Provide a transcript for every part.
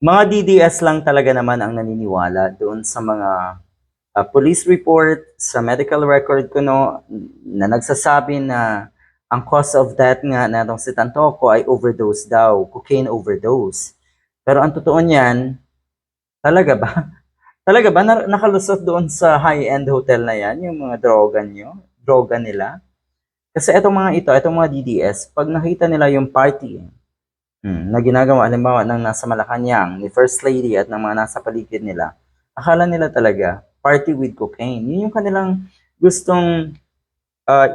Mga DDS lang talaga naman ang naniniwala doon sa mga police report, sa medical record ko no, na nagsasabi na ang cause of death nga na itong si Tantoco ay overdose daw, cocaine overdose. Pero ang totoo niyan, talaga ba? Talaga ba nakalusot doon sa high-end hotel na yan, yung mga droga nila? Kasi itong mga DDS, pag nakita nila yung party, na ginagawa, halimbawa, ng nasa Malacanang, ni First Lady at ng mga nasa paligid nila, akala nila talaga, party with cocaine. Yun yung kanilang gustong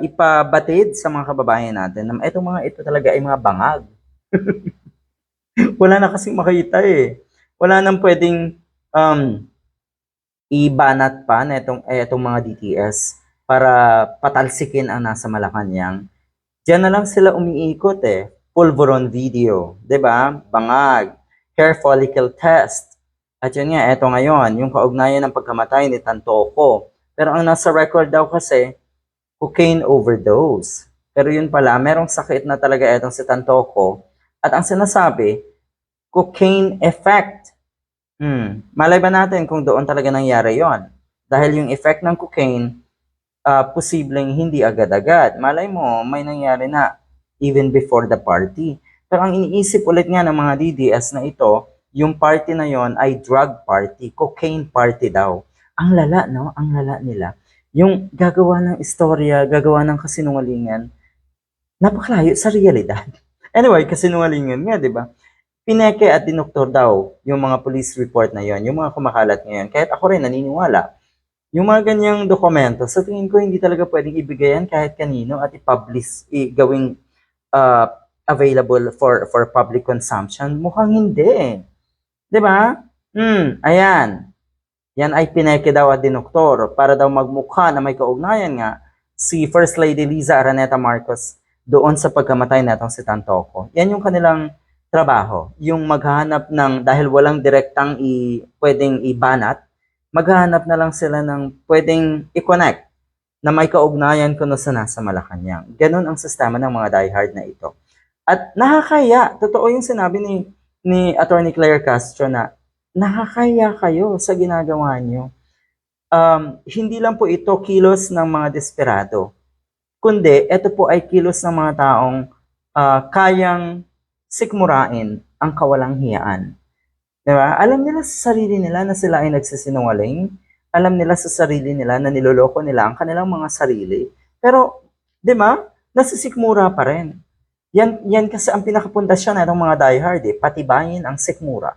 ipabatid sa mga kababayan natin na itong mga ito talaga ay mga bangag. Wala na kasing makita eh. Wala nang pwedeng um, ibanat pa na itong mga DTS para patalsikin ang nasa Malacanang. Diyan na lang sila umiikot eh. Pulveron video, 'di ba? Bangag, hair follicle test. At yun nga, eto ngayon, yung kaugnayan ng pagkamatay ni Tantoco. Pero ang nasa record daw kasi, cocaine overdose. Pero yun pala, merong sakit na talaga etong si Tantoco. At ang sinasabi, cocaine effect. Malay ba natin kung doon talaga nangyari yon? Dahil yung effect ng cocaine, posibleng hindi agad-agad. Malay mo, may nangyari na even before the party. Pero ang iniisip ulit nga ng mga DDS na ito, yung party na yon ay drug party, cocaine party daw. Ang lala, no? Ang lala nila. Yung gagawa ng istorya, gagawa ng kasinungalingan, napakalayo sa realidad. Anyway, kasinungalingan nga, di ba? Pineke at dinoktor daw yung mga police report na yon, yung mga kumakalat ngayon. Kahit ako rin naniniwala. Yung mga ganyang dokumento, sa tingin ko hindi talaga pwedeng ibigayan kahit kanino at i-publish, gawing available for public consumption. Mukhang hindi eh. 'Di ba? Ayan. Yan ay pineke daw at dinoktor para daw magmukha na may kaugnayan nga si First Lady Liza Araneta Marcos doon sa pagkamatay natong si Tantoco. Yan yung kanilang trabaho, yung maghahanap ng, dahil walang direktang pwedeng ibanat, maghahanap na lang sila ng pwedeng i-connect na may kaugnayan kuno sa nasa Malacanang. Ganun ang sistema ng mga diehard na ito. At nakakaya, totoo yung sinabi ni Attorney Claire Castro na nakakaya kayo sa ginagawa nyo. Hindi lang po ito kilos ng mga desperado, kundi ito po ay kilos ng mga taong kayang sikmurain ang kawalang hiyaan. Diba? Alam nila sa sarili nila na sila ay nagsisinungaling. Alam nila sa sarili nila na niloloko nila ang kanilang mga sarili. Pero, di ba, nasisikmura pa rin. Yan kasi ang pinakapundasyon ng mga diehard, patibayin ang sikmura.